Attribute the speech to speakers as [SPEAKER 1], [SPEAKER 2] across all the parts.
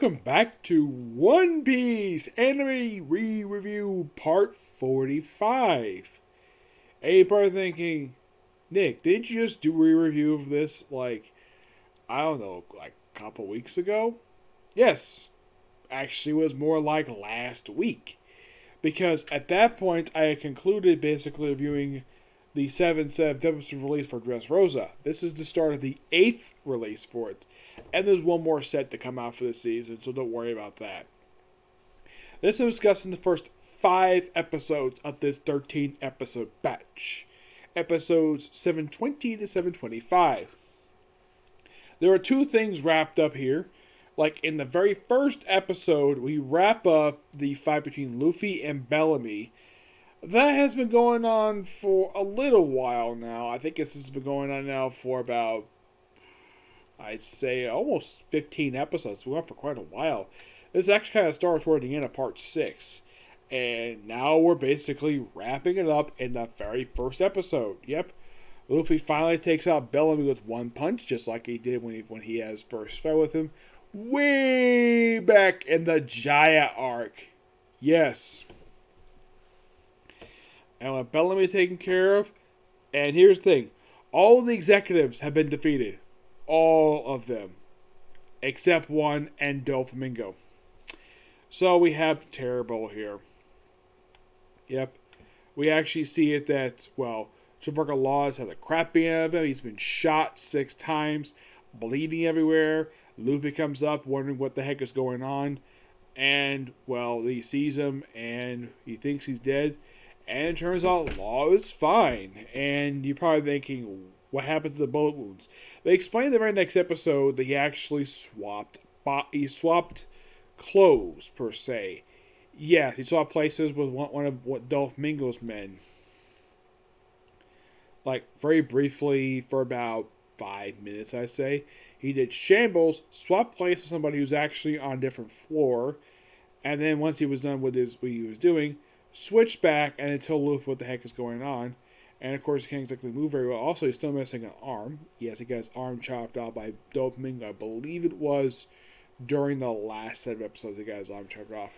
[SPEAKER 1] welcome back to One Piece Anime Re-Review Part 45. And you're probably thinking, Nick, didn't you just do a re-review of this, I don't know, like a couple weeks ago? Yes, actually it was more like last week. Because at that point, I had concluded basically reviewing the 7th episode release for Dressrosa. This is the start of the 8th release for it. And there's one more set to come out for this season, so don't worry about that. This is discussing the first 5 episodes of this 13 episode batch. Episodes 720 to 725. There are 2 things wrapped up here. Like in the very first episode, we wrap up the fight between Luffy and Bellamy. That has been going on for a little while now. I think this has been going on now for about, I'd say, almost 15 episodes. We went for quite a while. This actually kind of started toward the end of part 6. And now we're basically wrapping it up in the very first episode. Yep. Luffy finally takes out Bellamy with one punch, just like he did when he has first fought with him. Way back in the Jaya arc. Yes. And with Bellamy taken care of, and here's the thing, all the executives have been defeated. All of them. Except one and Doflamingo. So we have Terrible here. Yep. We actually see it that, Trafalgar Law has had a crap beat out of him. He's been shot 6 times, bleeding everywhere. Luffy comes up wondering what the heck is going on. And, he sees him and he thinks he's dead. And it turns out Law is fine. And you're probably thinking, what happened to the bullet wounds? They explain in the very next episode that he actually swapped clothes, per se. Yeah, he swapped places with one of Doflamingo's men. Very briefly, for about 5 minutes, I'd say. He did shambles, swapped places with somebody who's actually on a different floor, and then once he was done with what he was doing, switched back and then told Luffy what the heck is going on. And of course, he can't exactly move very well. Also, he's still missing an arm. Yes, he got his arm chopped off by Doflamingo. I believe it was during the last set of episodes he got his arm chopped off.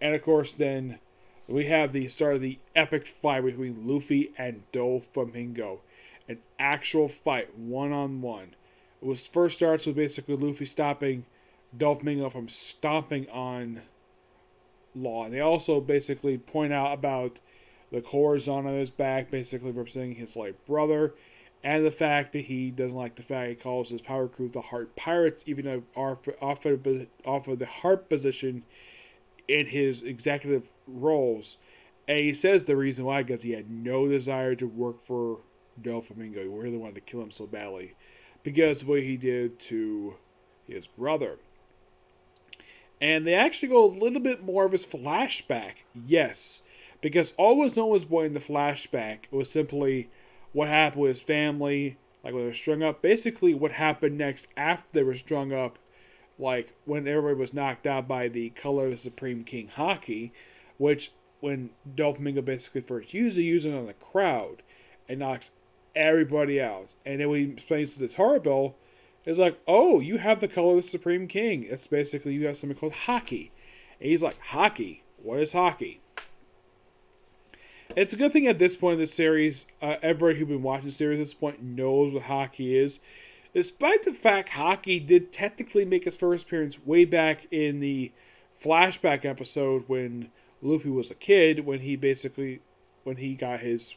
[SPEAKER 1] And of course, then we have the start of the epic fight between Luffy and Doflamingo. An actual fight, one-on-one. First starts with basically Luffy stopping Doflamingo from stomping on Law. And they also basically point out about the corazon on his back, basically representing his brother, and the fact that he doesn't like the fact he calls his power crew the Heart Pirates, even though offered the heart position in his executive roles. And he says the reason why, because he had no desire to work for Doflamingo. He really wanted to kill him so badly because of what he did to his brother. And they actually go a little bit more of his flashback. Yes, because all was known was in the flashback was simply what happened with his family, when they were strung up. Basically, what happened next after they were strung up, when everybody was knocked out by the color of the Supreme King Haki, which when Doflamingo basically first used it on the crowd and knocks everybody out. And then when he explains to the Tarbell, it's oh, you have the color of the Supreme King. It's basically, you have something called Haki. And he's like, Haki? What is Haki? It's a good thing at this point in the series, everybody who's been watching the series at this point knows what Haki is. Despite the fact Haki did technically make his first appearance way back in the flashback episode when Luffy was a kid, when he got his,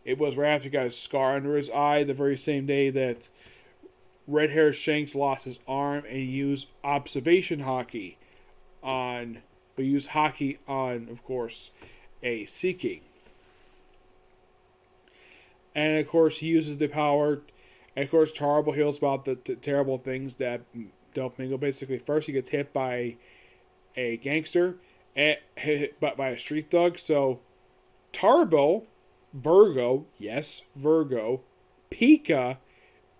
[SPEAKER 1] it was right after he got his scar under his eye, the very same day that Red Hair Shanks lost his arm, and he used observation Haki on, of course, a Sea King. And of course, he uses the power. And of course, Tarbell hears about the terrible things that Doflamingo basically. First, he gets hit by a gangster, but by a street thug. So, Tarbell, Virgo, yes, Virgo, Pika,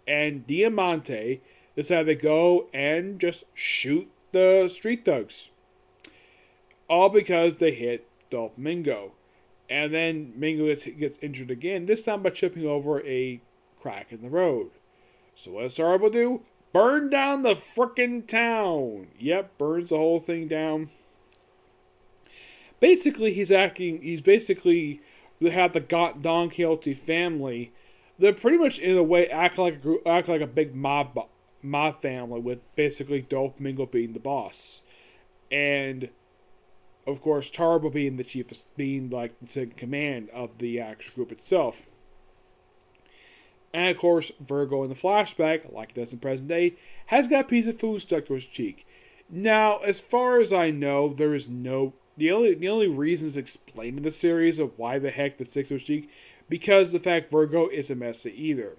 [SPEAKER 1] and Diamante decide to go and just shoot the street thugs. All because they hit Doflamingo. And then Mingo gets injured again, this time by tripping over a crack in the road. So what does Tarbell do? Burn down the frickin' town. Yep, burns the whole thing down. Basically, he's basically, they have the Don Quixote family. They're pretty much, in a way, act like a big mob family, with basically Doflamingo being the boss. And, of course, Tarbo being the chief, being like the second command of the actual group itself. And of course, Virgo in the flashback, like it does in present day, has got a piece of food stuck to his cheek. Now, as far as I know, there is no the only reasons explained in the series of why the heck the sticks to his cheek, because the fact Virgo isn't messy either.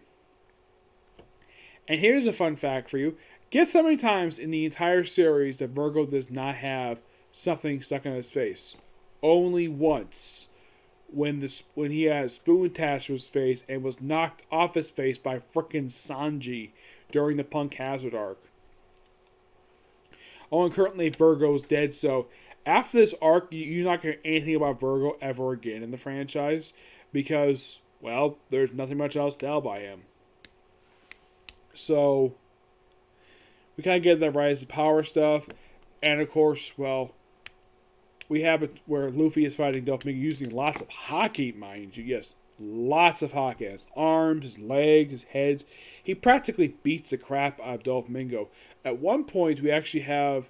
[SPEAKER 1] And here's a fun fact for you: guess how many times in the entire series that Virgo does not have something stuck on his face? Only once. When he had a spoon attached to his face and was knocked off his face by frickin' Sanji during the Punk Hazard arc. Oh, and currently Virgo's dead, so after this arc, you're not going to hear anything about Virgo ever again in the franchise, because, well, there's nothing much else to tell by him. So, we kind of get that Rise to Power stuff, and of course, well, we have it where Luffy is fighting Doflamingo using lots of Haki, mind you. Yes, lots of Haki. His arms, his legs, his heads. He practically beats the crap out of Doflamingo. At one point, we actually have,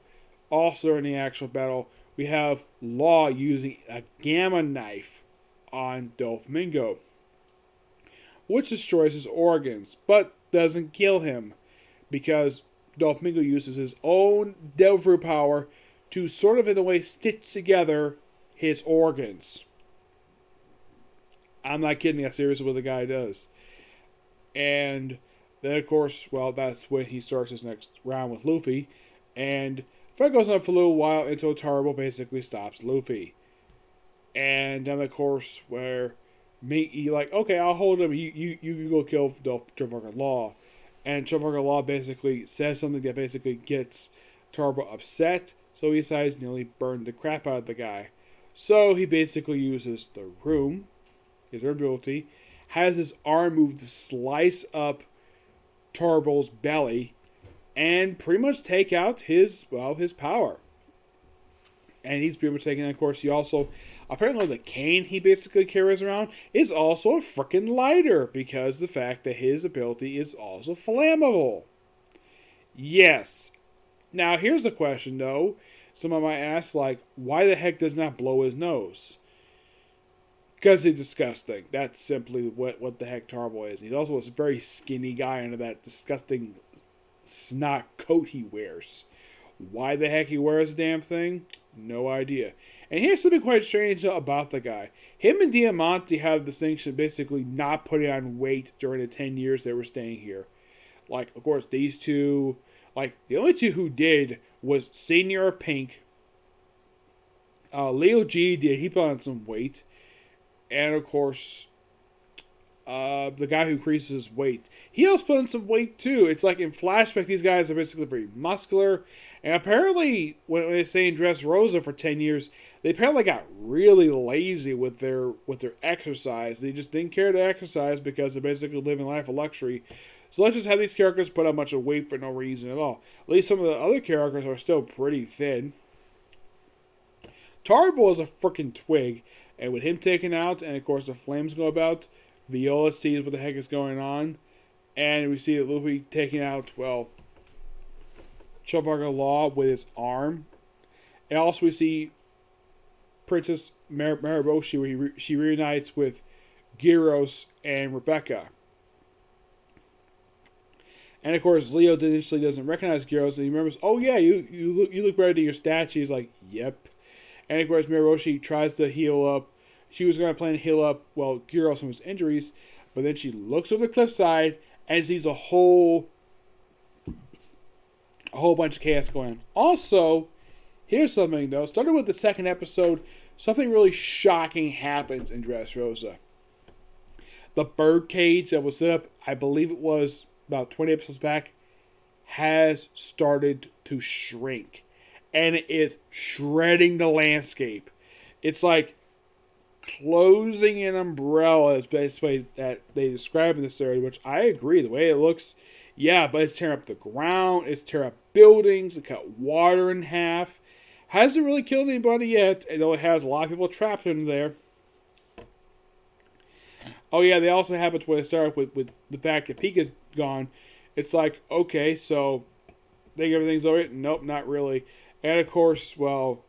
[SPEAKER 1] also in the actual battle, we have Law using a gamma knife on Doflamingo, which destroys his organs, but doesn't kill him, because Doflamingo uses his own devil fruit power to sort of, in a way, stitch together his organs. I'm not kidding, that's seriously what the guy does. And then, of course, well, that's when he starts his next round with Luffy. And fight goes on for a little while until Tarbo basically stops Luffy. And then, of course, where he like, okay, I'll hold him, you go kill Trafalgar Law. And Trafalgar Law basically says something that basically gets Tarbo upset. So he decides to nearly burn the crap out of the guy. So he basically uses the room, his ability, has his arm moved to slice up Tarbo's belly, and pretty much take out his power. And he's pretty much taking, of course, he also, apparently the cane he basically carries around is also a freaking lighter, because the fact that his ability is also flammable. Yes. Now, here's a question, though. Someone might ask, like, why the heck does not blow his nose? Because he's disgusting. That's simply what the heck Tarbo is. He's also a very skinny guy under that disgusting snot coat he wears. Why the heck he wears the damn thing? No idea. And here's something quite strange about the guy. Him and Diamante have the distinction basically not putting on weight during the 10 years they were staying here. Like, of course, these two... Like, the only two who did was Senior Pink. Leo G did. He put on some weight. And, of course, the guy who increases his weight. He also put on some weight, too. It's like, in flashback, these guys are basically pretty muscular. And apparently, when they stay in Dressrosa for 10 years, they apparently got really lazy with their exercise. They just didn't care to exercise because they're basically living life of luxury. So let's just have these characters put on much of weight for no reason at all. At least some of the other characters are still pretty thin. Tarbo is a freaking twig. And with him taken out, and of course the flames go about, Viola sees what the heck is going on. And we see that Luffy taking out, well, Trafalgar Law with his arm. And also we see Princess Mariboshi, where she reunites with Gyros and Rebecca. And of course, Leo initially doesn't recognize Gyros, and he remembers, oh yeah, you look better than your statue. He's like, yep. And of course, Mariboshi tries to heal up. She was going to plan to heal up, well, Gyros from his injuries, but then she looks over the cliffside and sees a whole bunch of chaos going on. Also, here's something though. Starting with the second episode, something really shocking happens in Dressrosa. The bird cage that was set up, I believe it was about 20 episodes back, has started to shrink. And it is shredding the landscape. It's like closing an umbrella is basically that they describe in this area, which I agree. The way it looks, Yeah, but it's tearing up the ground, it's tearing up buildings, it cut water in half. Hasn't really killed anybody yet, and though it has a lot of people trapped in there. Oh yeah, they also have it where they start with the fact that Pika's gone. It's like, okay, so think everything's over? Nope, not really. And of course, well,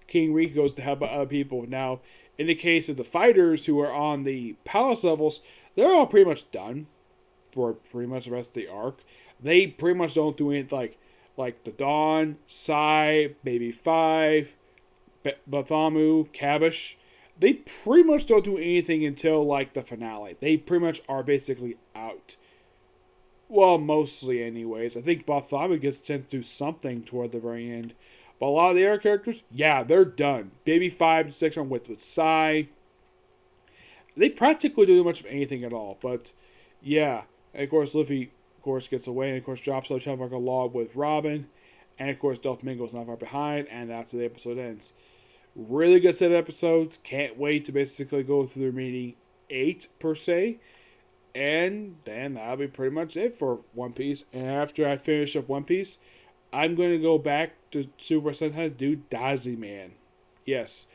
[SPEAKER 1] King Rico goes to help other people. Now, in the case of the fighters who are on the palace levels, they're all pretty much done for pretty much the rest of the arc. They pretty much don't do anything like the Dawn, Sai, Baby Five, Bathamu, Kabish. They pretty much don't do anything until like the finale. They pretty much are basically out. Well, mostly anyways. I think Balthami gets to do something toward the very end. But a lot of the other characters, yeah, they're done. Baby 5 and 6 are with Sai. They practically don't do much of anything at all. But yeah. And of course Luffy of course gets away and of course drops out like a log with Robin. And of course Doflamingo's not far behind, and that's where the episode ends. Really good set of episodes. Can't wait to basically go through the remaining 8 per se. And then that'll be pretty much it for One Piece. And after I finish up One Piece, I'm going to go back to Super Sentai to do Dazi Man. Yes.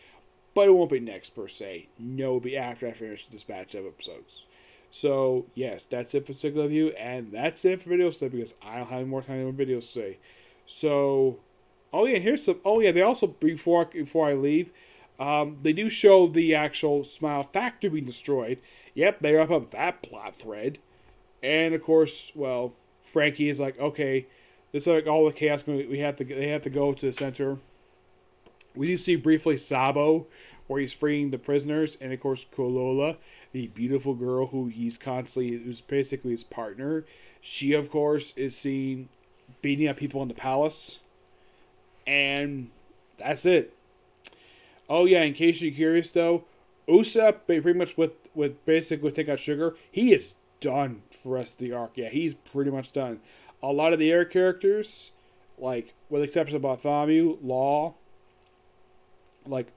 [SPEAKER 1] But it won't be next per se. No, it'll be after I finish this batch of episodes. So, yes, that's it for Signal View. And that's it for videos today because I don't have more time for videos today. So, oh yeah, and here's some. Oh yeah, they also, before I leave, they do show the actual Smile Factory being destroyed. Yep, they wrap up that plot thread. And of course, well, Frankie is like, okay, this is like all the chaos. They have to go to the center. We do see briefly Sabo, where he's freeing the prisoners, and of course Kolola, the beautiful girl who's basically his partner. She of course is seen beating up people in the palace. And that's it. Oh yeah, in case you're curious though, Usopp pretty much with Take Out Sugar, he is done for the rest of the arc. Yeah, he's pretty much done. A lot of the air characters, like with the exception of Bartholomew, Law, like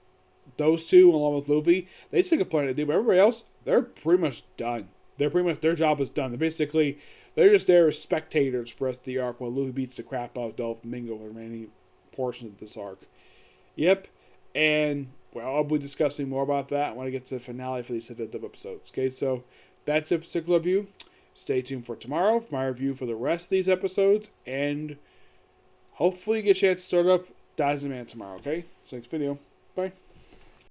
[SPEAKER 1] those two along with Luffy, they still got plenty to do, but everybody else, they're pretty much done. Their job is done. They're just there as spectators for the rest of the arc while Luffy beats the crap out of Doflamingo for the remaining portion of this arc. Yep. And, well, I'll be discussing more about that when I get to the finale for these set of episodes. Okay, so that's a particular review. Stay tuned for tomorrow for my review for the rest of these episodes. And hopefully you get a chance to start up Dazi Man tomorrow, okay? So next video. Bye.